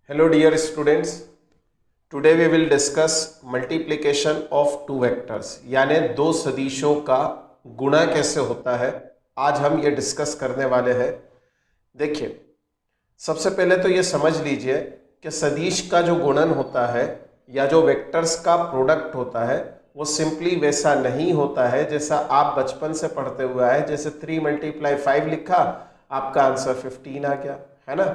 Hello dear students, today we will discuss multiplication of two vectors यानी दो सदिशों का गुणा कैसे होता है। आज हम ये डिस्कस करने वाले हैं। देखिए, सबसे पहले तो ये समझ लीजिए कि सदिश का जो गुणन होता है या जो वेक्टर्स का प्रोडक्ट होता है वो सिंपली वैसा नहीं होता है जैसा आप बचपन से पढ़ते हुए आए। जैसे 3 × 5 लिखा, आपका आंसर 15 आ गया, है ना।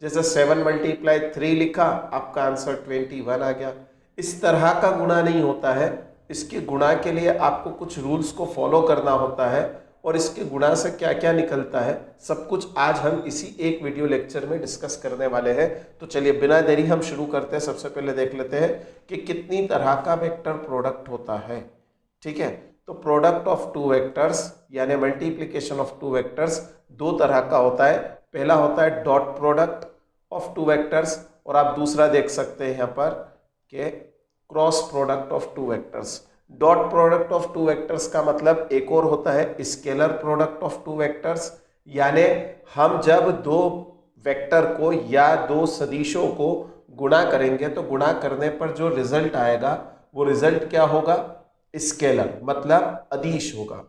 जैसे 7 × 3 लिखा, आपका आंसर 21 आ गया। इस तरह का गुणा नहीं होता है। इसके गुणा के लिए आपको कुछ रूल्स को फॉलो करना होता है और इसके गुणा से क्या क्या निकलता है सब कुछ आज हम इसी एक वीडियो लेक्चर में डिस्कस करने वाले हैं। तो चलिए बिना देरी हम शुरू करते हैं। सबसे पहले देख लेते हैं कि कितनी तरह का वेक्टर प्रोडक्ट होता है। ठीक है, तो प्रोडक्ट ऑफ टू वेक्टर्स यानी मल्टीप्लिकेशन ऑफ टू वेक्टर्स दो तरह का होता है। पहला होता है dot product of two vectors और आप दूसरा देख सकते हैं यहाँ पर कि cross product of two vectors. Dot product of two vectors का मतलब एक और होता है scalar product of two vectors, यानी हम जब दो वेक्टर को या दो सदिशों को गुणा करेंगे तो गुणा करने पर जो रिजल्ट आएगा वो रिजल्ट क्या होगा, स्केलर मतलब अदिश होगा।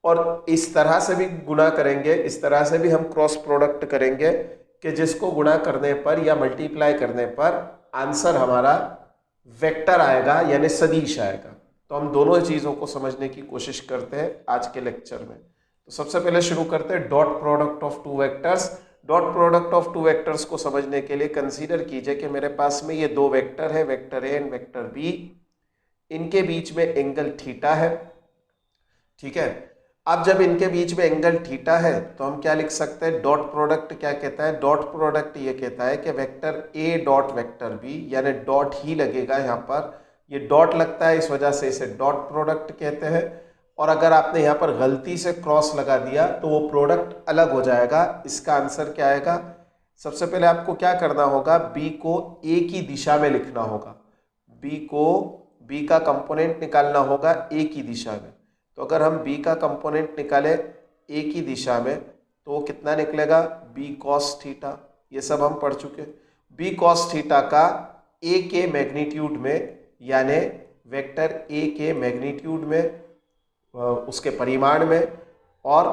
और इस तरह से भी गुणा करेंगे, इस तरह से भी हम क्रॉस प्रोडक्ट करेंगे कि जिसको गुणा करने पर या मल्टीप्लाई करने पर आंसर हमारा वेक्टर आएगा यानी सदिश आएगा। तो हम दोनों चीज़ों को समझने की कोशिश करते हैं आज के लेक्चर में। तो सबसे पहले शुरू करते हैं dot product of two vectors. Dot product of two vectors को समझने के लिए कंसीडर कीजिए कि मेरे पास में ये दो वेक्टर है, vector A and vector B. इनके बीच में एंगल थीटा है। ठीक है, अब जब इनके बीच में एंगल थीटा है तो हम क्या लिख सकते हैं, डॉट प्रोडक्ट क्या कहता है, डॉट प्रोडक्ट ये कहता है कि vector A dot vector B, यानी डॉट ही लगेगा यहाँ पर। ये डॉट लगता है इस वजह से इसे डॉट प्रोडक्ट कहते हैं। और अगर आपने यहाँ पर गलती से क्रॉस लगा दिया तो वो प्रोडक्ट अलग हो जाएगा। इसका आंसर क्या आएगा, सबसे पहले आपको क्या करना होगा, बी को ए की दिशा में लिखना होगा। बी का कंपोनेंट निकालना होगा ए की दिशा में। तो अगर हम बी का कंपोनेंट निकाले ए की दिशा में तो वो कितना निकलेगा, बी कॉस थीटा। ये सब हम पढ़ चुके। बी कॉस थीटा का ए के मैग्नीट्यूड में यानी वेक्टर ए के मैग्नीट्यूड में, उसके परिमाण में, और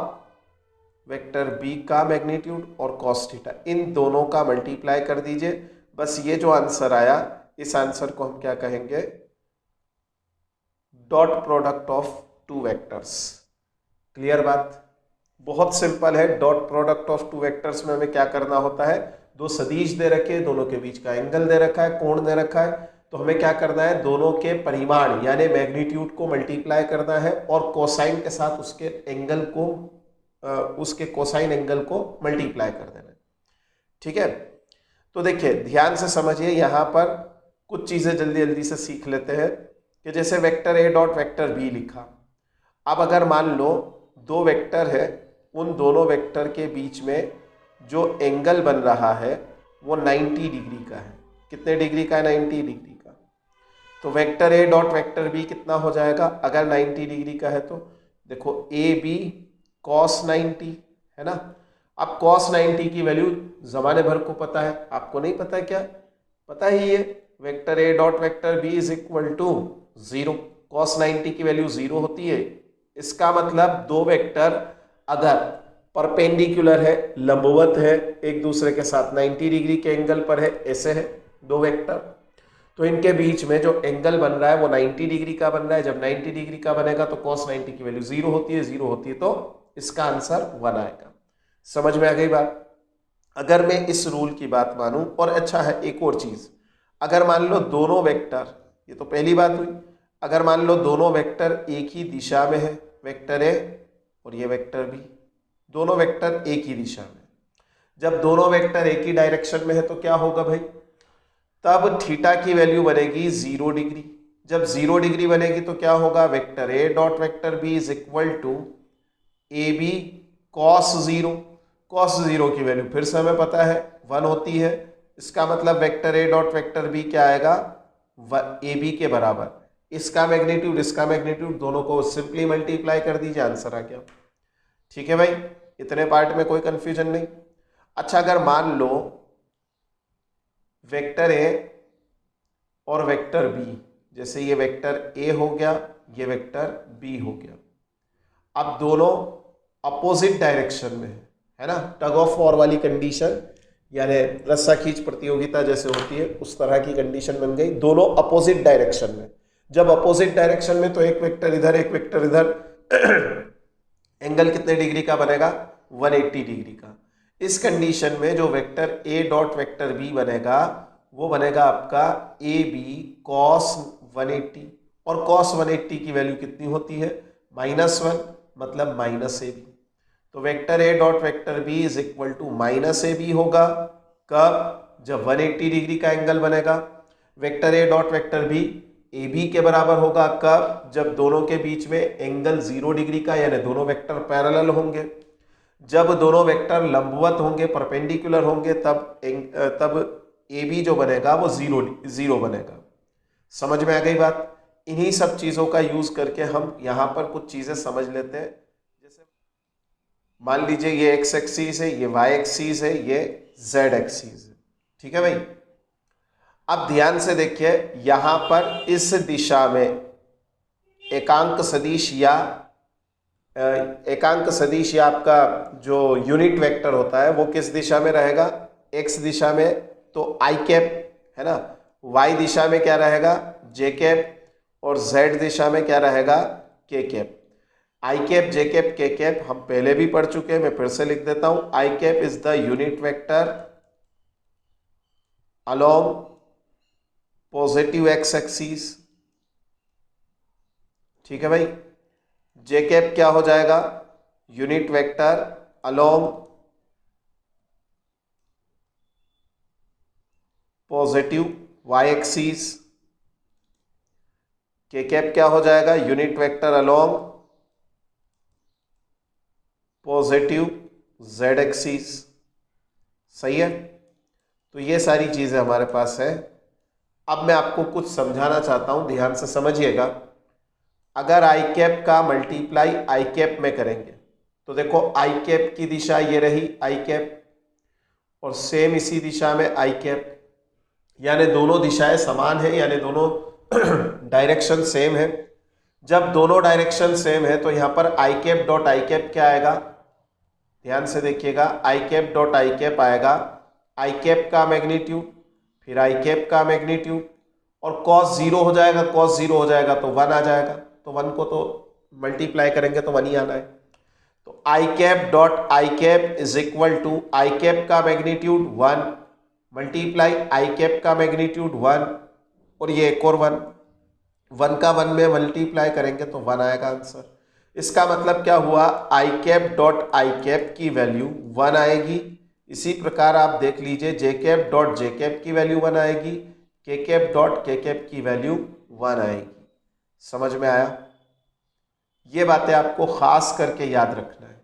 वेक्टर बी का मैग्नीट्यूड और कॉस थीटा, इन दोनों का मल्टीप्लाई कर दीजिए। बस ये जो आंसर आया इस आंसर को हम क्या कहेंगे, dot product of two vectors. Clear बात, बहुत सिंपल है। Dot product of two vectors में हमें क्या करना होता है, दो सदिश दे रखे, दोनों के बीच का एंगल दे रखा है, कोण दे रखा है, तो हमें क्या करना है, दोनों के परिमाण यानी मैग्नीट्यूड को मल्टीप्लाई करना है और कोसाइन के साथ उसके एंगल को, उसके कोसाइन एंगल को मल्टीप्लाई कर देना है। ठीक है, तो देखिए ध्यान से समझिए, यहाँ पर कुछ चीजें जल्दी जल्दी से सीख लेते हैं कि जैसे vector A dot vector B लिखा। अब अगर मान लो दो वेक्टर है, उन दोनों वेक्टर के बीच में जो एंगल बन रहा है वो 90 डिग्री का है। कितने डिग्री का है, 90 डिग्री का। तो vector A dot vector B कितना हो जाएगा अगर 90 डिग्री का है तो, देखो ए बी कॉस 90 है ना। अब कॉस 90 की वैल्यू जमाने भर को पता है, आपको नहीं पता है क्या, पता ही है, vector A dot vector B is equal to 0। Cos 90 की वैल्यू 0 होती है। इसका मतलब दो वेक्टर अगर परपेंडिकुलर है, लंबवत है, एक दूसरे के साथ 90 डिग्री के एंगल पर है, ऐसे है दो वेक्टर, तो इनके बीच में जो एंगल बन रहा है वो 90 डिग्री का बन रहा है। जब 90 डिग्री का बनेगा तो cos 90 की वैल्यू 0 होती है, 0 होती है तो इसका आंसर 1 आएगा। समझ में आ गई बात। अगर मैं इस रूल की बात मानूं, और अच्छा है एक और चीज, अगर मान लो दोनों वेक्टर, ये तो पहली बात हुई, अगर मान लो दोनों वेक्टर एक ही दिशा में है, वेक्टर ए और ये वेक्टर बी, दोनों वेक्टर एक ही दिशा में, जब दोनों वेक्टर एक ही डायरेक्शन में है तो क्या होगा भाई, तब थीटा की वैल्यू बनेगी 0 डिग्री। जब 0 डिग्री बनेगी तो क्या होगा, vector A dot vector B is equal to A B cos 0। Cos 0 की वैल्यू फिर से हमें पता है 1 होती है। इसका मतलब vector A dot vector B क्या आएगा, ए बी के बराबर। इसका मैग्नीट्यूड इसका मैग्नीट्यूड दोनों को सिंपली मल्टीप्लाई कर दीजिए, आंसर आ गया। ठीक है भाई, इतने पार्ट में कोई कंफ्यूजन नहीं। अच्छा, अगर मान लो वेक्टर ए और वेक्टर बी, जैसे ये वेक्टर ए हो गया, ये वेक्टर बी हो गया, अब दोनों अपोजिट डायरेक्शन में है ना, टग ऑफ वॉर वाली कंडीशन, यानी रस्सा खींच प्रतियोगिता जैसे होती है उस तरह की कंडीशन बन गई, दोनों अपोजिट डायरेक्शन में। जब अपोजिट डायरेक्शन में तो एक वेक्टर इधर एक वेक्टर इधर एंगल कितने डिग्री का बनेगा, 180 डिग्री का। इस कंडीशन में जो vector A dot vector B बनेगा वो बनेगा आपका ए बी कॉस 180, और कॉस 180 की वैल्यू कितनी होती है, -1, मतलब माइनस ए बी। तो vector A dot vector B is equal to minus A B होगा, कब, जब 180 डिग्री का एंगल बनेगा। Vector A dot vector B A B के बराबर होगा, कब, जब दोनों के बीच में एंगल 0 डिग्री का, यानी दोनों वेक्टर पैरेलल होंगे। जब दोनों वेक्टर लंबवत होंगे, परपेंडिकुलर होंगे, तब ए बी जो बनेगा वो जीरो बनेगा। समझ में आ गई बात। इन्हीं सब चीजों का यूज करके हम यहां पर कुछ चीजें समझ लेते हैं। जैसे मान लीजिए ये एक्स एक्सीस है, ये वाई एक्सीस है, ये जेड एक्सीस है, ठीक है भाई। अब ध्यान से देखिए, यहां पर इस दिशा में एकांक सदिश या आपका जो यूनिट वेक्टर होता है वो किस दिशा में रहेगा, एक्स दिशा में, तो आई कैप है ना। वाई दिशा में क्या रहेगा, जे कैप, और जेड दिशा में क्या रहेगा, के कैप। आई कैप, जे कैप, के कैप हम पहले भी पढ़ चुके हैं, मैं फिर से लिख देता हूं। I cap is the unit vector along positive X axis, ठीक है भाई। जे कैप क्या हो जाएगा, unit vector along positive Y axis. K cap क्या हो जाएगा, unit vector along positive Z axis. सही है। तो ये सारी चीजें हमारे पास है। अब मैं आपको कुछ समझाना चाहता हूं, ध्यान से समझिएगा। अगर आई कैप का मल्टीप्लाई आई कैप में करेंगे तो देखो आई कैप की दिशा ये रही आई कैप, और सेम इसी दिशा में आई कैप, यानी दोनों दिशाएं समान है, यानी दोनों डायरेक्शन सेम है। जब दोनों डायरेक्शन सेम है तो यहां पर आई कैप डॉट आई कैप क्या आएगा, ध्यान से देखिएगा, आई कैप डॉट आई कैप आएगा आई कैप का मैग्नीट्यूड, फिर आई कैप का मैग्नीट्यूड, और कॉस 0 हो जाएगा, कॉस 0 हो जाएगा तो 1 आ जाएगा, तो 1 को तो मल्टीप्लाई करेंगे तो 1 ही आना है। तो I cap dot I cap is equal to I cap का मैग्नीट्यूड 1 मल्टीप्लाई आई कैप का मैग्नीट्यूड 1, और ये एक और 1 का 1 में मल्टीप्लाई करेंगे तो 1 आएगा आंसर। इसका मतलब क्या हुआ, आई कैप डॉट आई कैप की वैल्यू 1 आएगी। इसी प्रकार आप देख लीजिए जे कैप डॉट जे कैप की वैल्यू 1 आएगी, के कैप डॉट के कैप की वैल्यू 1 आएगी। समझ में आया। ये बातें आपको खास करके याद रखना है।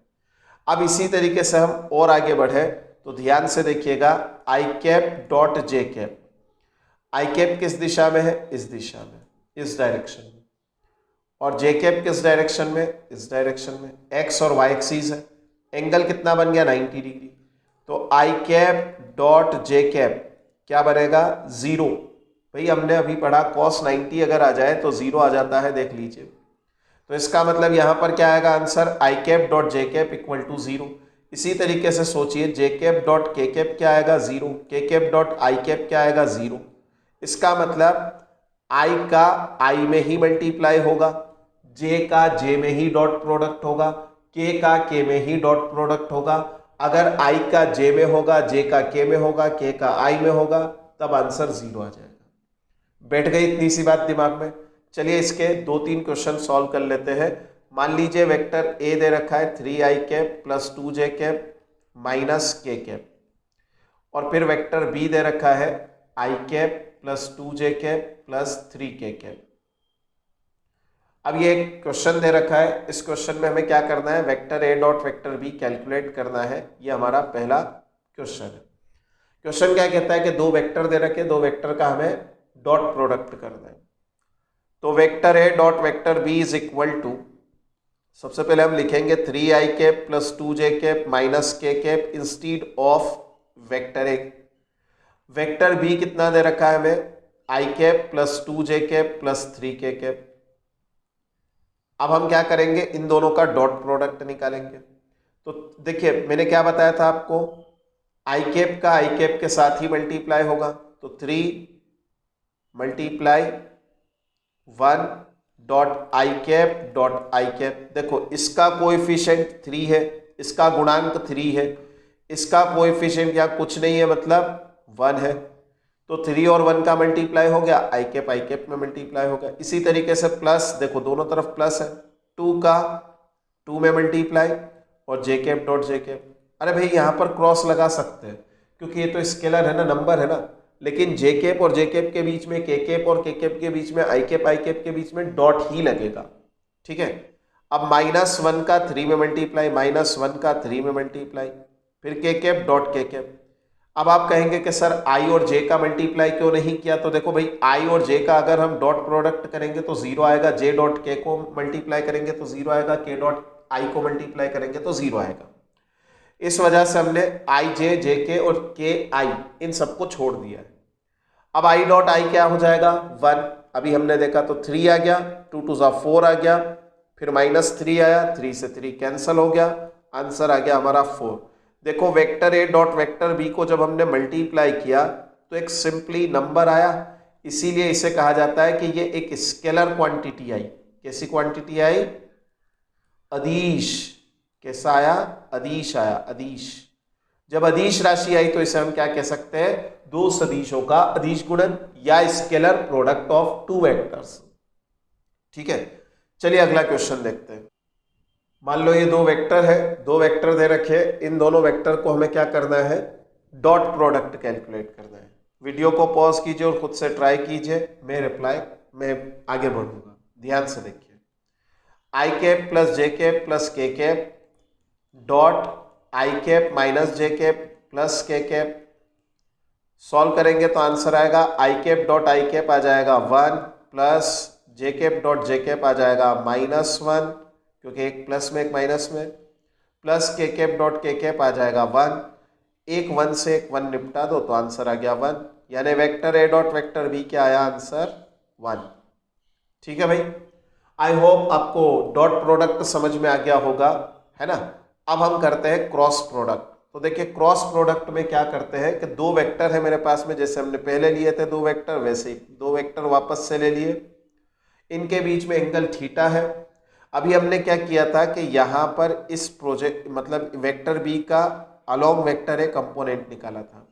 अब इसी तरीके से हम और आगे बढ़े तो ध्यान से देखिएगा, आई कैप डॉट जे कैप, आई कैप किस दिशा में है, इस दिशा में, इस डायरेक्शन में, और जे कैप किस डायरेक्शन में, इस डायरेक्शन में। एक्स और वाई एक्सिस है, एंगल कितना बन गया, 90 डिग्री। तो I cap dot J cap क्या बनेगा, 0। भाई हमने अभी पढ़ा cos 90 अगर आ जाए तो 0 आ जाता है, देख लीजिए। तो इसका मतलब यहां पर क्या आएगा answer, I cap dot J cap equal to 0। इसी तरीके से सोचिए, J cap dot K cap क्या आएगा, 0, के कैप डॉट आई कैप क्या आएगा, 0। इसका मतलब आई का आई में ही मल्टीप्लाई होगा, जे का जे में ही डॉट प्रोडक्ट होगा, के का के में ही डॉट प्रोडक्ट होगा। अगर आई का जे में होगा, जे का के में होगा, के का आई में होगा, तब आंसर 0 आ जाएगा। बैठ गई इतनी सी बात दिमाग में। चलिए इसके 2-3 क्वेश्चन सॉल्व कर लेते हैं। मान लीजिए वेक्टर ए दे रखा है 3i cap plus 2j cap minus K cap, और फिर वेक्टर बी दे रखा है i cap plus 2j cap plus 3k cap. अब ये क्वेश्चन दे रखा है, इस क्वेश्चन में हमें क्या करना है, vector A dot vector B calculate करना है। ये हमारा पहला क्वेश्चन है। क्वेश्चन क्या कहता है कि दो वेक्टर दे रखे, दो वेक्टर का हमें डॉट प्रोडक्ट करना है। तो vector A dot vector B is equal to, सबसे पहले हम लिखेंगे 3i cap plus 2j cap minus K cap instead of vector A. Vector B कितना दे रखा है हमें, I cap plus 2j cap plus 3k cap. अब हम क्या करेंगे, इन दोनों का डॉट प्रोडक्ट निकालेंगे। तो देखिए मैंने क्या बताया था आपको, आई कैप का आई कैप के साथ ही मल्टीप्लाई होगा, तो 3 multiply 1 dot I cap dot I cap. देखो इसका कोएफिशिएंट 3 है, इसका गुणांक 3 है, इसका कोएफिशिएंट यहाँ कुछ नहीं है मतलब 1 है, तो 3 और 1 का मल्टीप्लाई हो गया, आई कैप में मल्टीप्लाई हो गया। इसी तरीके से प्लस, देखो दोनों तरफ प्लस है, 2 का 2 में मल्टीप्लाई और जे कैप डॉट जे कैप। अरे भाई यहाँ पर क्रॉस लगा सकते हैं क्योंकि ये तो स्केलर है ना, नंबर है ना, लेकिन जे कैप और जे कैप के बीच में, के कैप और के कैप के बीच में, आई कैप के बीच में डॉट ही लगेगा। ठीक है, अब -1 का 3 में मल्टीप्लाई, -1 का 3 में मल्टीप्लाई, फिर के कैप डॉट के कैप। अब आप कहेंगे कि सर आई और जे का मल्टीप्लाई क्यों नहीं किया, तो देखो भाई आई और जे का अगर हम डॉट प्रोडक्ट करेंगे तो 0 आएगा, जे डॉट के को मल्टीप्लाई करेंगे तो 0 आएगा, के डॉट आई को मल्टीप्लाई करेंगे तो 0 आएगा। इस वजह से हमने आई जे, जे के और के आई इन सबको छोड़ दिया है। अब आई डॉट आई क्या हो जाएगा, 1। अभी हमने देखा तो 3 आ गया, 2 2 जा 4 आ गया, फिर -3 आया, 3 से 3 कैंसिल हो गया, आंसर आ गया हमारा 4। देखो vector A dot vector B को जब हमने मल्टीप्लाई किया तो एक सिंपली नंबर आया, इसीलिए इसे कहा जाता है कि ये एक स्केलर क्वांटिटी आई। कैसी क्वांटिटी आई, अदिश। कैसा आया, अदिश आया, अदिश। जब अदिश राशि आई तो इसे हम क्या कह सकते हैं, दो सदिशों का अदिश गुणन या scalar product of two vectors. ठीक है, चलिए अगला क्वेश्चन देखते हैं। मान लो ये दो वेक्टर है, दो वेक्टर दे रखे, इन दोनों वेक्टर को हमें क्या करना है, डॉट प्रोडक्ट कैलकुलेट करना है। वीडियो को पॉज कीजिए और खुद से ट्राई कीजिए, मैं आगे बढ़ूंगा, ध्यान से देखिए। आई कैप प्लस जे कैप प्लस के cap dot I cap minus J cap plus के कैप। सॉल्व करेंगे तो आंसर आएगा आई कैप डॉट आई कैप आ जाएगा 1 प्लस जे कैप डॉट जे कैप आ जाएगा -1, क्योंकि एक प्लस में एक माइनस में, प्लस के कैप डॉट के कैप आ जाएगा 1। एक 1 से एक 1 निपटा दो तो आंसर आ गया 1, यानी vector A dot vector B क्या आया आंसर 1। ठीक है भाई, आई होप आपको डॉट प्रोडक्ट समझ में आ गया होगा, है ना। अब हम करते हैं क्रॉस प्रोडक्ट। तो देखिए क्रॉस प्रोडक्ट में क्या करते हैं कि दो वेक्टर है मेरे पास में, जैसे हमने पहले लिए थे दो वेक्टर, वैसे ही दो वेक्टर वापस से ले लिए, इनके बीच में एंगल थीटा है। अभी हमने क्या किया था कि यहाँ पर इस प्रोजेक्ट मतलब वेक्टर बी का अलोंग वेक्टर ए कंपोनेंट निकाला था।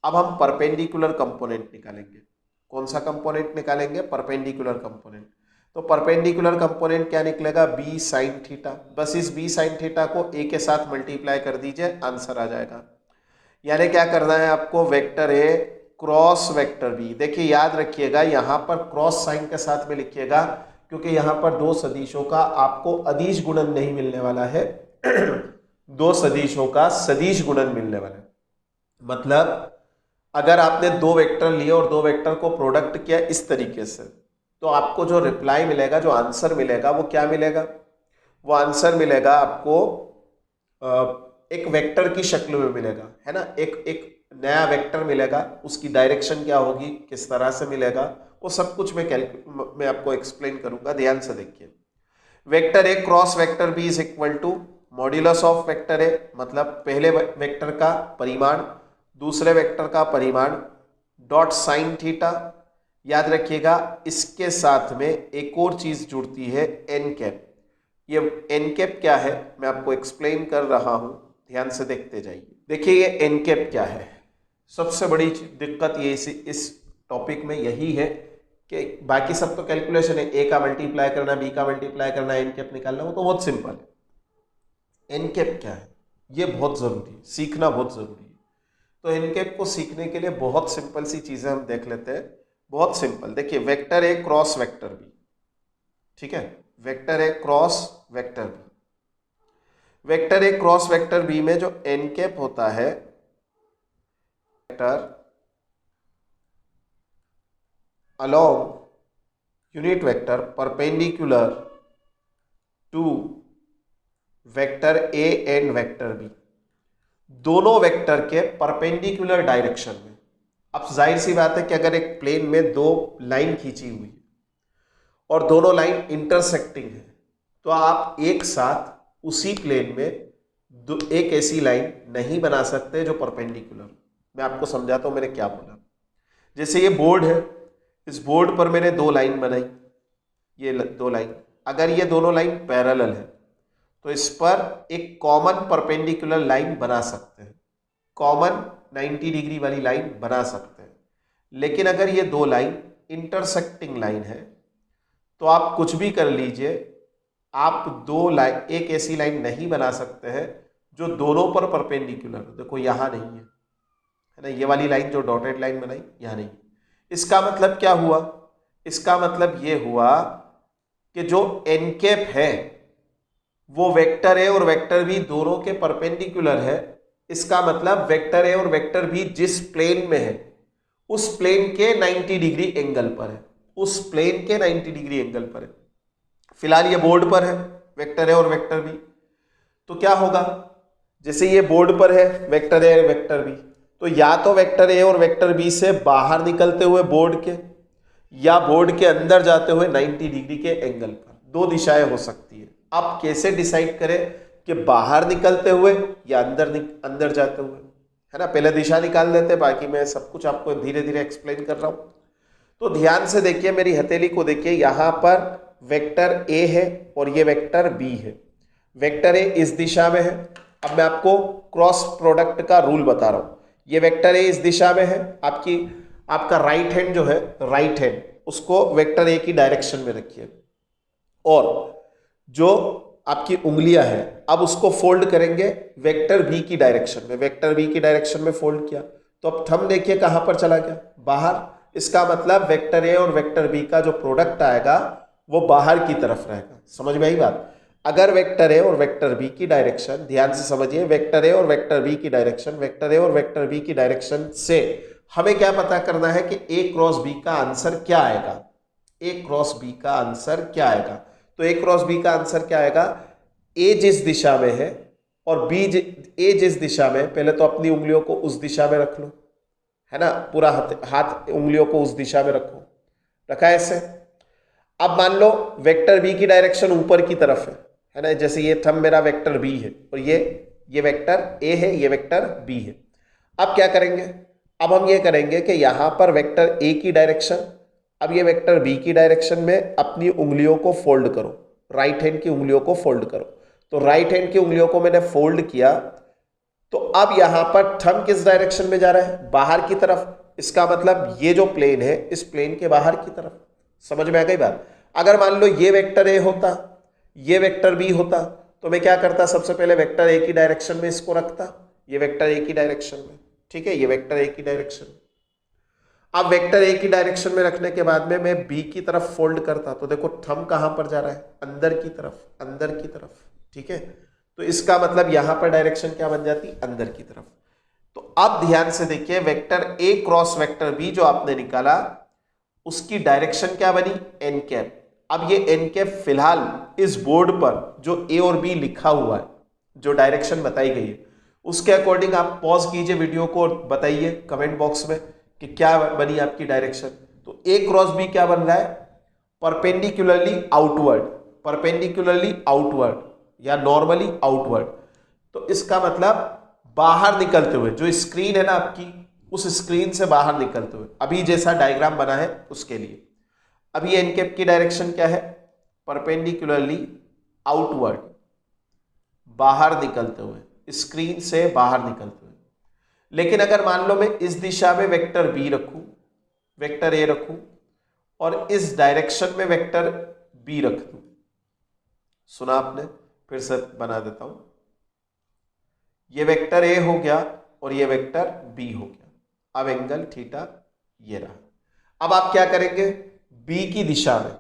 अब हम परपेंडिकुलर कंपोनेंट निकालेंगे। कौन सा कंपोनेंट निकालेंगे, परपेंडिकुलर कंपोनेंट। तो परपेंडिकुलर कंपोनेंट क्या निकलेगा, बी साइन थीटा। बस इस बी साइन थीटा को ए के साथ मल्टीप्लाई कर दीजिए, आंसर आ जाएगा। यानी क्या करना है आपको, vector A cross vector B. देखिए याद रखिएगा यहाँ पर क्रॉस साइन के साथ में लिखिएगा, क्योंकि यहाँ पर दो सदिशों का आपको अदिश गुणन नहीं मिलने वाला है दो सदिशों का सदिश गुणन मिलने वाला है। मतलब अगर आपने दो वेक्टर लिए और दो वेक्टर को प्रोडक्ट किया इस तरीके से, तो आपको जो रिप्लाई मिलेगा, जो आंसर मिलेगा, वो क्या मिलेगा, वो आंसर मिलेगा आपको एक वेक्टर की शक्ल में मिलेगा, है ना। एक नया वेक्टर मिलेगा, उसकी डायरेक्शन क्या होगी, किस तरह से मिलेगा, वो सब कुछ मैं आपको एक्सप्लेन करूंगा, ध्यान से देखिए। Vector A cross vector B is equal to modulus of vector A, मतलब पहले वेक्टर का परिमाण दूसरे वेक्टर का परिमाण डॉट साइन थीटा। याद रखिएगा इसके साथ में एक और चीज जुड़ती है, एन कैप। ये एन कैप क्या है मैं आपको एक्सप्लेन कर रहा हूं, ध्यान से देखते जाइए। देखिए ये एन कैप क्या है, सबसे बड़ी दिक्कत ये इस टॉपिक में यही है कि बाकी सब तो कैलकुलेशन है, ए का मल्टीप्लाई करना, बी का मल्टीप्लाई करना, एन कैप निकालना, वो तो बहुत सिंपल है। एन कैप क्या है ये बहुत जरूरी है, सीखना बहुत जरूरी है। तो एन कैप को सीखने के लिए बहुत सिंपल सी चीजें हम देख लेते हैं, बहुत सिंपल। देखिए vector A cross vector B, ठीक है, vector A cross vector B. Vector A cross vector B में जो एन कैप होता है, vector along unit vector perpendicular to vector A and vector B, दोनों वेक्टर के परपेंडिकुलर डायरेक्शन में। अब जाहिर सी बात है कि अगर एक प्लेन में दो लाइन खींची हुई है और दोनों लाइन इंटरसेक्टिंग है, तो आप एक साथ उसी प्लेन में एक ऐसी लाइन नहीं बना सकते जो परपेंडिकुलर। मैं आपको समझाता हूं मैंने क्या बोला। जैसे ये बोर्ड है, इस बोर्ड पर मैंने दो लाइन बनाई, ये दो लाइन, अगर ये दोनों लाइन पैरेलल है तो इस पर एक कॉमन परपेंडिकुलर लाइन बना सकते हैं, कॉमन 90 डिग्री वाली लाइन बना सकते हैं। लेकिन अगर ये दो लाइन इंटरसेक्टिंग लाइन है तो आप कुछ भी कर लीजिए, आप दो लाइन, एक ऐसी लाइन नहीं बना सकते हैं जो दोनों पर परपेंडिकुलर। देखो यहां नहीं है ना, ये वाली लाइन जो डॉटेड लाइन बनाई यहां नहीं। इसका मतलब क्या हुआ? इसका मतलब ये हुआ कि जो एन कैप है वो वेक्टर ए और वेक्टर बी दोनों के परपेंडिकुलर है। इसका मतलब वेक्टर ए और वेक्टर बी जिस प्लेन में है उस प्लेन के 90 डिग्री एंगल पर है, उस प्लेन के 90 डिग्री एंगल पर है। फिलहाल ये बोर्ड पर है वेक्टर ए और वेक्टर बी, तो क्या होगा? जैसे ये बोर्ड पर है वेक्टर ए और वेक्टर बी, तो या तो वेक्टर ए और वेक्टर बी से बाहर निकलते हुए बोर्ड के, या बोर्ड के अंदर जाते हुए 90 डिग्री के एंगल पर, दो दिशाएं हो सकती है। आप कैसे डिसाइड करें कि बाहर निकलते हुए या अंदर जाते हुए, है ना? पहले दिशा निकाल लेते, बाकी मैं सब कुछ आपको धीरे धीरे एक्सप्लेन कर रहा हूं। तो ध्यान से देखिए, मेरी हथेली को देखिए, यहां पर वेक्टर ए है और ये वेक्टर बी है। वेक्टर ए इस दिशा में है। अब मैं आपको क्रॉस प्रोडक्ट का रूल बता रहा हूं। ये वेक्टर ए इस दिशा में है, आपका राइट हैंड जो है, राइट हैंड उसको वेक्टर ए की डायरेक्शन में रखिए, और जो आपकी उंगलियां हैं अब उसको फोल्ड करेंगे वेक्टर बी की डायरेक्शन में। वेक्टर बी की डायरेक्शन में फोल्ड किया तो अब थंब देखिए कहां पर चला गया? बाहर। इसका मतलब वेक्टर ए और वेक्टर बी का जो प्रोडक्ट आएगा वो बाहर की तरफ रहेगा। समझ में आई बात? अगर वेक्टर ए और वेक्टर बी की डायरेक्शन, ध्यान से समझिए, वेक्टर ए और वेक्टर बी की डायरेक्शन, वेक्टर ए और वेक्टर बी की डायरेक्शन से हमें क्या पता करना है कि ए क्रॉस बी का आंसर क्या आएगा? ए क्रॉस बी का आंसर क्या आएगा? तो ए क्रॉस बी का आंसर क्या आएगा? ए जिस दिशा में है और ए जिस दिशा में, पहले तो अपनी उंगलियों को उस दिशा में रख लो, है ना? पूरा हाथ उंगलियों को उस दिशा में रखो, रखा है ऐसे। अब मान लो वेक्टर बी की डायरेक्शन ऊपर की तरफ है ना? जैसे ये थंब मेरा वेक्टर बी है और ये वेक्टर ए है, ये वेक्टर बी है। अब क्या करेंगे? अब हम ये करेंगे कि यहां पर वेक्टर ए की डायरेक्शन, अब ये वेक्टर बी की डायरेक्शन में अपनी उंगलियों को फोल्ड करो, राइट हैंड की उंगलियों को फोल्ड करो। तो राइट हैंड की उंगलियों को मैंने फोल्ड किया, तो अब यहां पर थंब किस डायरेक्शन में जा रहा है? बाहर की तरफ। इसका मतलब ये जो प्लेन है इस प्लेन के बाहर की तरफ। समझ में आ गई बात? अगर मान लो ये वेक्टर ए होता, ये वेक्टर बी होता, तो मैं क्या करता? सबसे पहले वेक्टर ए की डायरेक्शन में इसको रखता, ये वेक्टर ए की डायरेक्शन में, ठीक है, ये वेक्टर ए की डायरेक्शन। अब वेक्टर ए की डायरेक्शन में रखने के बाद में मैं बी की तरफ फोल्ड करता, तो देखो थंब कहां पर जा रहा है? अंदर की तरफ, अंदर की तरफ, ठीक है। तो इसका मतलब यहां पर डायरेक्शन क्या बन जाती? अंदर की तरफ। तो अब ध्यान से देखिए, vector A cross vector B जो आपने निकाला उसकी डायरेक्शन क्या बनी? N cap. अब ये एन कैप फिलहाल इस बोर्ड पर जो ए और बी लिखा हुआ है, जो डायरेक्शन बताई गई है, उसके अकॉर्डिंग आप पॉज कीजिए वीडियो को और बताइए कमेंट बॉक्स में कि क्या बनी आपकी डायरेक्शन। तो ए क्रॉस बी क्या बन रहा है? परपेंडिकुलरली आउटवर्ड, परपेंडिकुलरली आउटवर्ड या नॉर्मली आउटवर्ड। तो इसका मतलब बाहर निकलते हुए, जो स्क्रीन है ना आपकी, उस स्क्रीन से बाहर निकलते हुए, अभी जैसा डायग्राम बना है उसके लिए। अभी एन कैप की डायरेक्शन क्या है? परपेंडिकुलरली आउटवर्ड, बाहर निकलते हुए, स्क्रीन से बाहर निकलते हुए। लेकिन अगर मान लो मैं इस दिशा में वेक्टर बी रखूं, वेक्टर ए रखूं और इस डायरेक्शन में वेक्टर बी रख दूं, सुना आपने? फिर से बना देता हूं, ये वेक्टर ए हो गया और ये वेक्टर बी हो गया। अब एंगल थीटा ये रहा। अब आप क्या करेंगे? बी की दिशा में,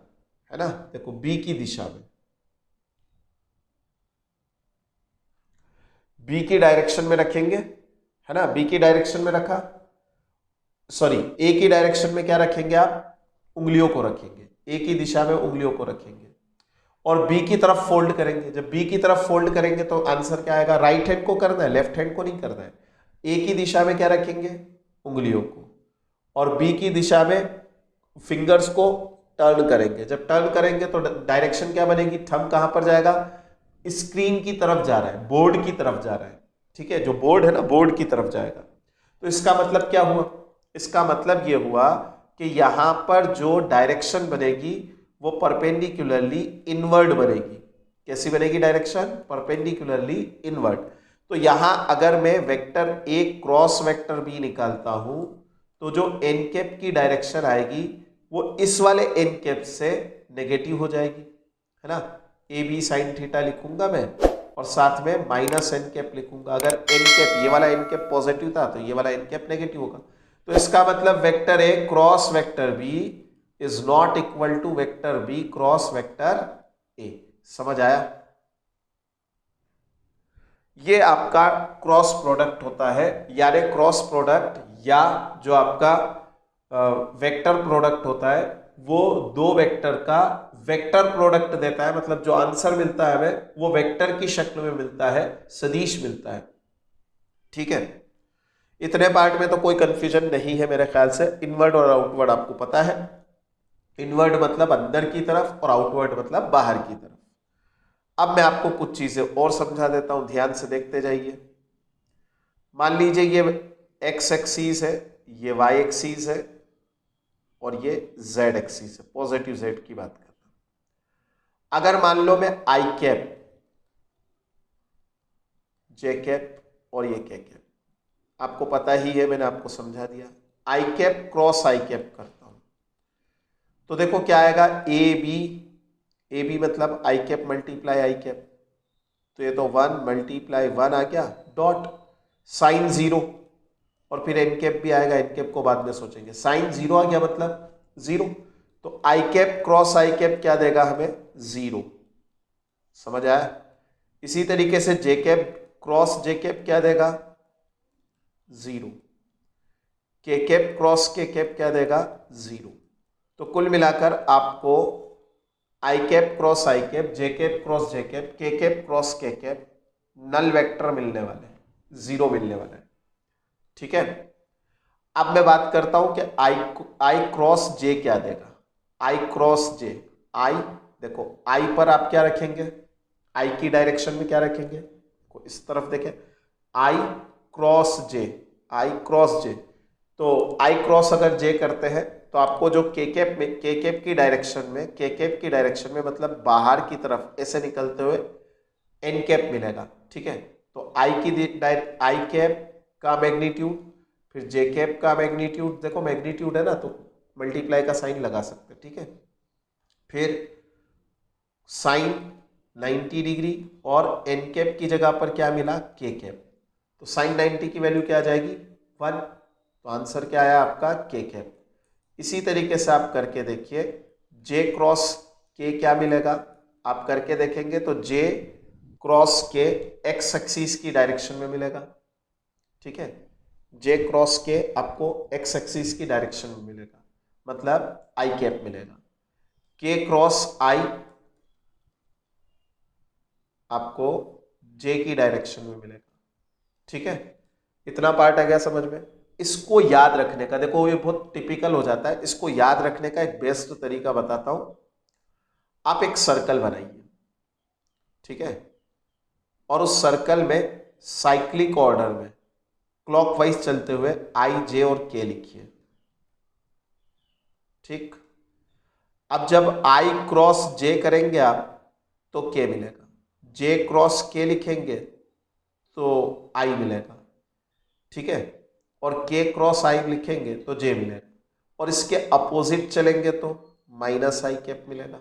है ना, देखो बी की दिशा में, बी की डायरेक्शन में रखेंगे, है ना? बी की डायरेक्शन में रखा, सॉरी ए की डायरेक्शन में क्या रखेंगे आप? उंगलियों को रखेंगे, ए की दिशा में उंगलियों को रखेंगे और बी की तरफ फोल्ड करेंगे। जब बी की तरफ फोल्ड करेंगे तो आंसर क्या आएगा? राइट हैंड को करना है, लेफ्ट हैंड को नहीं करना है। ए की दिशा में क्या रखेंगे? उंगलियों को। और बी की दिशा में फिंगर्स को टर्न करेंगे। जब टर्न करेंगे तो डायरेक्शन क्या बनेगी, थंब कहां पर जाएगा, स्क्रीन की तरफ जा रहा है, बोर्ड की तरफ जा रहा है, ठीक है, जो बोर्ड है ना बोर्ड की तरफ जाएगा। तो इसका मतलब क्या हुआ, इसका मतलब ये हुआ कि यहां पर जो डायरेक्शन बनेगी वो परपेंडिकुलरली इनवर्ड बनेगी। कैसी बनेगी डायरेक्शन, परपेंडिकुलरली इनवर्ड। तो यहां अगर मैं vector A cross vector B निकालता हूं तो जो एन कैप की डायरेक्शन आएगी वो इस वाले एन कैप से नेगेटिव हो जाएगी, है ना। ए बी साइन थीटा लिखूंगा मैं और साथ में माइनस एन कैप लिखूंगा। अगर एन कैप, ये वाला एन कैप पॉजिटिव था तो ये वाला एन कैप नेगेटिव होगा। तो इसका मतलब vector A cross vector B is not equal to vector B cross vector A. समझ आया। ये आपका क्रॉस प्रोडक्ट होता है, यानी क्रॉस प्रोडक्ट या जो आपका वेक्टर प्रोडक्ट होता है वो दो वेक्टर का वेक्टर प्रोडक्ट देता है। मतलब जो आंसर मिलता है हमें वो वेक्टर की शक्ल में मिलता है, सदिश मिलता है, ठीक है। इतने पार्ट में तो कोई कंफ्यूजन नहीं है मेरे ख्याल से। इनवर्ड और आउटवर्ड आपको पता है। इनवर्ड मतलब अंदर की तरफ और आउटवर्ड मतलब बाहर की तरफ। अब मैं आपको कुछ चीजें और समझा देता हूं, ध्यान से देखते जाइए। मान लीजिए ये एक्स एक्सीस है, ये वाई एक्सीस है और ये जेड एक्सीस है, पॉजिटिव जेड की बात करता हूं। अगर मान लो मैं आई कैप, जे कैप और ये के कैप, आपको पता ही है, मैंने आपको समझा दिया। आई कैप क्रॉस आई कैप करता हूं तो देखो क्या आएगा, ए बी मतलब आई कैप मल्टीप्लाई आई कैप, तो ये तो 1 मल्टीप्लाई 1 आ गया डॉट साइन 0, और फिर एन कैप भी आएगा, एन कैप को बाद में सोचेंगे। साइन 0 आ गया मतलब 0, तो I cap cross I cap क्या देगा हमें, 0। समझ आया। इसी तरीके से जे कैप क्रॉस जे कैप क्या देगा, 0। के कैप क्रॉस के कैप क्या देगा, 0। तो कुल मिलाकर आपको आई कैप क्रॉस आई कैप, जे कैप क्रॉस जे कैप, के कैप क्रॉस के कैप नल वेक्टर मिलने वाले हैं, 0 मिलने वाला है, ठीक है। अब मैं बात करता हूं कि आई क्रॉस जे क्या देगा। आई क्रॉस जे, आई देखो, आई पर आप क्या रखेंगे, आई की डायरेक्शन में क्या रखेंगे, इस तरफ देखें, आई क्रॉस जे, आई क्रॉस जे। तो आई क्रॉस अगर जे करते हैं तो आपको जो के कैप में, के कैप की डायरेक्शन में, के कैप की डायरेक्शन में मतलब बाहर की तरफ ऐसे निकलते हुए एन कैप मिलेगा, ठीक है। तो आई कैप का मैग्नीट्यूड, फिर जे कैप का मैग्नीट्यूड, देखो मैग्नीट्यूड है ना तो मल्टीप्लाई का साइन लगा सकते हैं, ठीक है। फिर साइन 90 डिग्री और एन कैप की जगह पर क्या मिला, के कैप, तो साइन 90 की वैल्यू क्या आ जाएगी, 1। तो आंसर क्या आया आपका, के कैप। इसी तरीके से आप करके देखिए, जे क्रॉस के क्या मिलेगा, आप करके देखेंगे तो जे क्रॉस के एक्स एक्सिस की डायरेक्शन में मिलेगा, ठीक है। जे क्रॉस के आपको एक्स एक्सिस की डायरेक्शन में मिलेगा, मतलब आई कैप मिलेगा। के क्रॉस आई आपको जे की डायरेक्शन में मिलेगा, ठीक है। इतना पार्ट आ गया समझ में। इसको याद रखने का, देखो ये बहुत टिपिकल हो जाता है, इसको याद रखने का एक बेस्ट तरीका बताता हूं। आप एक सर्कल बनाइए, ठीक है, और उस सर्कल में साइक्लिक ऑर्डर में क्लॉकवाइज चलते हुए आई जे और के लिखिए, ठीक। अब जब आई क्रॉस जे करेंगे आप तो के मिलेगा, जे क्रॉस के लिखेंगे तो आई मिलेगा, ठीक है, और के क्रॉस आई लिखेंगे तो जे मिलेगा, और इसके अपोजिट चलेंगे तो माइनस आई कैप मिलेगा,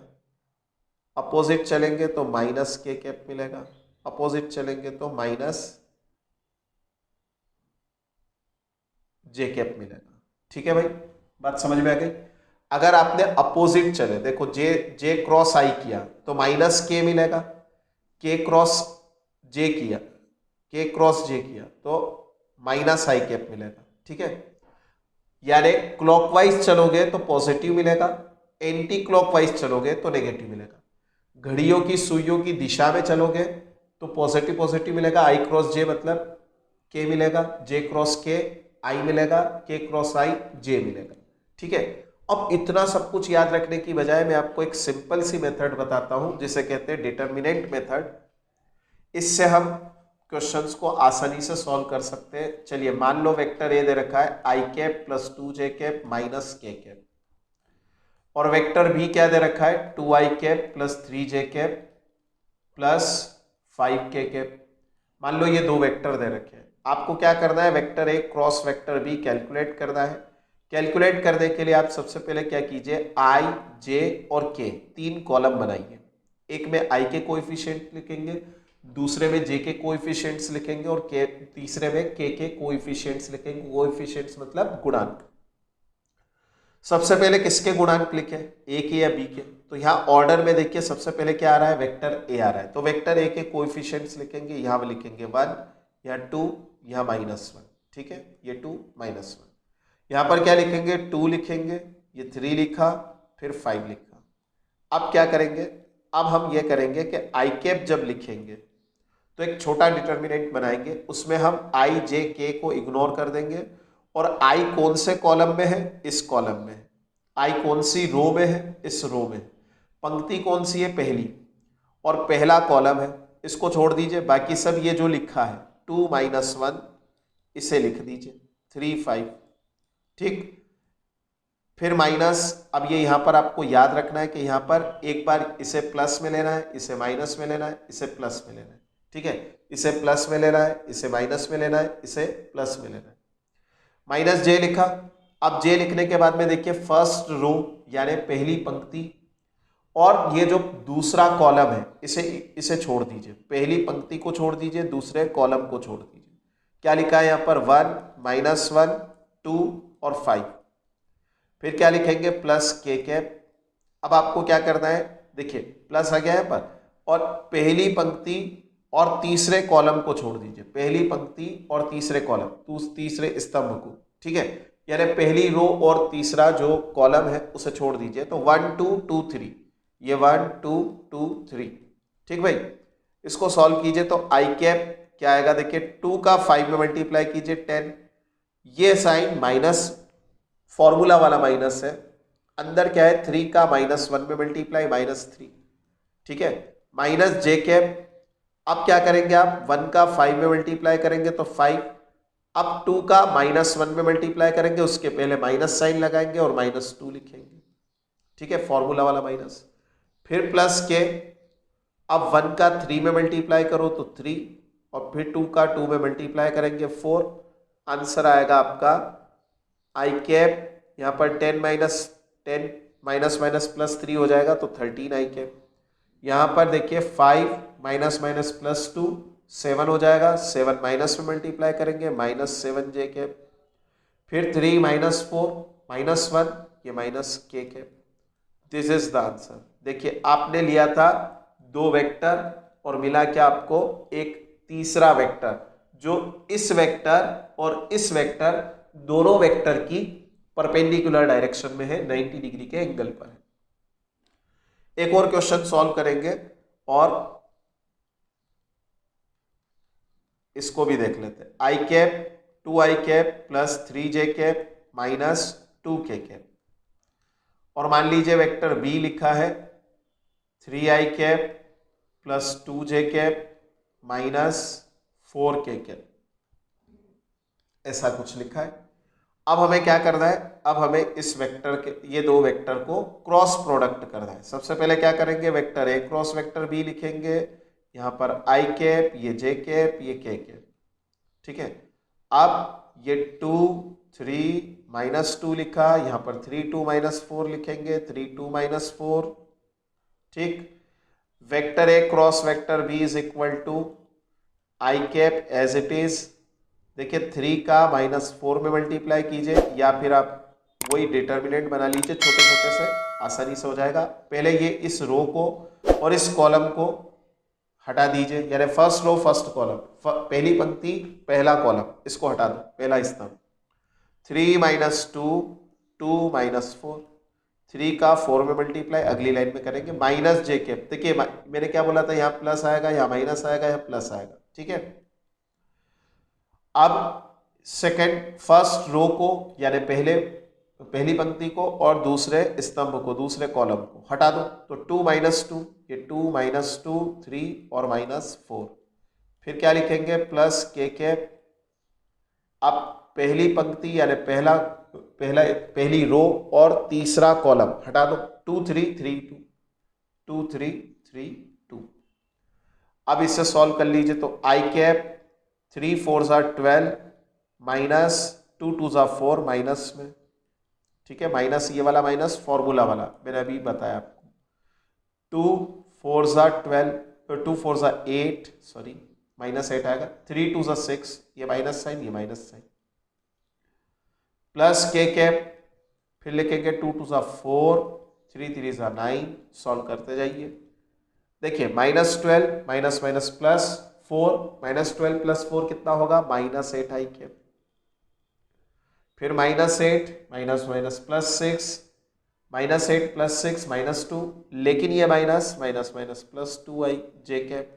अपोजिट चलेंगे तो माइनस के कैप मिलेगा, अपोजिट चलेंगे तो माइनस जे कैप मिलेगा, ठीक है भाई, बात समझ में आ गई। अगर आपने अपोजिट चले, देखो जे क्रॉस आई किया तो माइनस के मिलेगा, के क्रॉस जे किया, के क्रॉस जे किया तो माइनस आई कैप मिलेगा, ठीक है। यानी क्लॉकवाइज चलोगे तो पॉजिटिव मिलेगा, एंटी क्लॉकवाइज चलोगे तो नेगेटिव मिलेगा। घड़ियों की सुइयों की दिशा में चलोगे तो पॉजिटिव पॉजिटिव मिलेगा, आई क्रॉस जे मतलब के मिलेगा, जे क्रॉस के आई मिलेगा, के क्रॉस आई जे मिलेगा। ठीक है, अब इतना सब कुछ याद रखने की बजाय मैं आपको एक सिंपल सी मेथड बताता हूं जिसे कहते हैं डिटर्मिनेंट मेथड। इससे हम क्वेश्चंस को आसानी से सॉल्व कर सकते हैं। चलिए मान लो वेक्टर ए दे रखा है आई कैप प्लस 2 जे कैप माइनस के कैप, और वेक्टर बी क्या दे रखा है 2i कैप प्लस 3 जे कैप प्लस 5 के कैप। मान लो ये दो वेक्टर दे रखे हैं, आपको क्या करना है vector A cross vector B calculate करना है। कैलकुलेट करने के लिए आप सबसे पहले क्या कीजिए, आई जे और के तीन कॉलम बनाइए। एक में आई के कोएफिशिएंट लिखेंगे, दूसरे में जे के कोएफिशिएंट्स लिखेंगे, और के तीसरे में के कोएफिशिएंट्स लिखेंगे। कोएफिशिएंट्स मतलब गुणांक। सबसे पहले किसके गुणांक लिखे, ए के या बी के? तो यहाँ ऑर्डर में देखिए सबसे पहले क्या आ रहा है, वेक्टर ए आ रहा है, तो वेक्टर ए के कोएफिशिएंट्स लिखेंगे। यहाँ पे लिखेंगे 1, यहाँ 2, यहाँ -1। ठीक है, ये 2 -1। यहाँ पर क्या लिखेंगे 2 लिखेंगे, ये 3 लिखा, फिर 5 लिखा। अब क्या करेंगे, अब हम ये करेंगे कि आई कैप जब लिखेंगे तो एक छोटा डिटर्मिनेंट बनाएंगे, उसमें हम आई जे के को इग्नोर कर देंगे, और आई कौन से कॉलम में है, इस कॉलम में है। आई कौन सी रो में है, इस रो में। पंक्ति कौन सी है, पहली, और पहला कॉलम है, इसको छोड़ दीजिए। बाकी सब ये जो लिखा है 2 - 1 इसे लिख दीजिए, 3 5। ठीक, फिर माइनस। अब ये यहां पर आपको याद रखना है कि यहां पर एक बार इसे प्लस में लेना है, इसे माइनस में लेना है, इसे प्लस में लेना है। ठीक है, इसे प्लस में लेना है, इसे माइनस में लेना है, इसे प्लस में लेना है। माइनस जे लिखा। अब जे लिखने के बाद में देखिए फर्स्ट रो यानी पहली पंक्ति, और ये जो दूसरा कॉलम है इसे छोड़ दीजिए। पहली पंक्ति को छोड़ दीजिए, दूसरे कॉलम को छोड़ दीजिए। क्या लिखा है यहाँ पर 1 -1 2 और 5। फिर क्या लिखेंगे प्लस के कैप। अब आपको क्या करना है, देखिए प्लस आ गया यहाँ पर, और पहली पंक्ति और तीसरे कॉलम को छोड़ दीजिए। पहली पंक्ति और तीसरे कॉलम, तीसरे स्तंभ को। ठीक है, यानी पहली रो और तीसरा जो कॉलम है उसे छोड़ दीजिए। तो 1 2 2 3, ये 1 2 2 3। ठीक भाई, इसको सॉल्व कीजिए तो आई कैप क्या आएगा, देखिए 2 का 5 में मल्टीप्लाई कीजिए 10। ये साइन माइनस, फॉर्मूला वाला माइनस है। अंदर क्या है 3 का -1 में मल्टीप्लाई -3। ठीक है, माइनस जे कैप। अब क्या करेंगे आप 1 का 5 में मल्टीप्लाई करेंगे तो 5। अब 2 का -1 में मल्टीप्लाई करेंगे, उसके पहले माइनस साइन लगाएंगे और -2 लिखेंगे। ठीक है, फॉर्मूला वाला माइनस। फिर प्लस के, अब 1 का 3 में मल्टीप्लाई करो तो 3, और फिर 2 का 2 में मल्टीप्लाई करेंगे 4। आंसर आएगा आपका आई कैप, यहाँ पर 10 -10 -+ हो जाएगा तो 13 आई कैप। यहाँ पर देखिए 5 -+ 2 7 हो जाएगा, 7 माइनस में मल्टीप्लाई करेंगे -7 जे कैप। फिर 3 -4 -1, ये minus K cap. This is the answer. देखिए आपने लिया था 2 वेक्टर और मिला क्या आपको एक तीसरा वेक्टर, जो इस वेक्टर और इस वेक्टर दोनों वेक्टर की परपेंडिकुलर डायरेक्शन में है, 90 डिग्री के एंगल पर है। एक और क्वेश्चन सॉल्व करेंगे और इसको भी देख लेते हैं। I cap 2i cap plus 3j cap minus 2k cap, और मान लीजिए वेक्टर बी लिखा है 3i cap plus 2j cap minus 4k cap, ऐसा कुछ लिखा है। अब हमें क्या करना है, अब हमें इस वेक्टर के, ये दो वेक्टर को क्रॉस प्रोडक्ट करना है। सबसे पहले क्या करेंगे, vector A cross vector B लिखेंगे। यहाँ पर आई कैप, ये जे कैप, ये के कैप। ठीक है, अब ये 2 3 -2 लिखा, यहाँ पर 3 2 -4 लिखेंगे, 3 2 -4। ठीक, vector A cross vector B is equal to I cap as it is. देखिए 3 का -4 में मल्टीप्लाई कीजिए, या फिर आप वही डिटर्मिनेंट बना लीजिए, छोटे छोटे से आसानी से हो जाएगा। पहले ये इस रो को और इस कॉलम को हटा दीजिए, यानी फर्स्ट रो फर्स्ट कॉलम, पहली पंक्ति पहला कॉलम, इसको हटा दो, पहला स्तंभ। 3 -2 2 -4, 3 का 4 में मल्टीप्लाई, अगली लाइन में करेंगे माइनस जे कैप। देखिए मैंने क्या बोला था, यहाँ प्लस आएगा, यहाँ माइनस आएगा, यहाँ प्लस आएगा। ठीक है, अब सेकंड फर्स्ट रो को यानी पहली पंक्ति को और दूसरे स्तंभ को, दूसरे कॉलम को हटा दो। तो 2 - 2, ये 2 - 2 3 और -4। फिर क्या लिखेंगे प्लस के कैप। अब पहली पंक्ति यानी पहली रो और तीसरा कॉलम हटा दो। 2 3 3 2, 2 3 3 2। अब इसे सॉल्व कर लीजिए तो आई कैप 3 4 12 माइनस 2 2 4 माइनस में, ठीक है, माइनस ये वाला माइनस फॉर्मूला वाला मैंने अभी बताया आपको। 2 4 12, 2 4 8, सॉरी -8 आएगा। 3 2 6, ये माइनस साइन ये माइनस साइन, प्लस के कैप। फिर लिखेंगे 2 2 4, 3 3 9। सॉल्व करते जाइए। देखिए -12 माइनस माइनस प्लस 4, -12 + 4 कितना होगा -8 आई कैप। फिर -8 माइनस माइनस +6, -8 + 6 -2, लेकिन ये माइनस माइनस माइनस +2 आई जे कैप।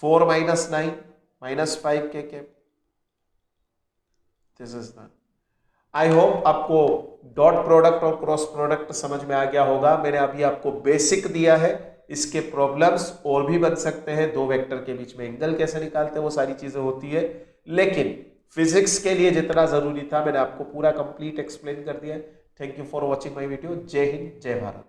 4 - 9 -5 के cap. This is the. I hope आपको डॉट प्रोडक्ट और क्रॉस प्रोडक्ट समझ में आ गया होगा। मैंने अभी आपको बेसिक दिया है, इसके प्रॉब्लम्स और भी बन सकते हैं। दो वेक्टर के बीच में एंगल कैसे निकालते हैं वो सारी चीजें होती है, लेकिन फिजिक्स के लिए जितना जरूरी था मैंने आपको पूरा कंप्लीट एक्सप्लेन कर दिया है। Thank you for watching my video. जय हिंद, जय भारत।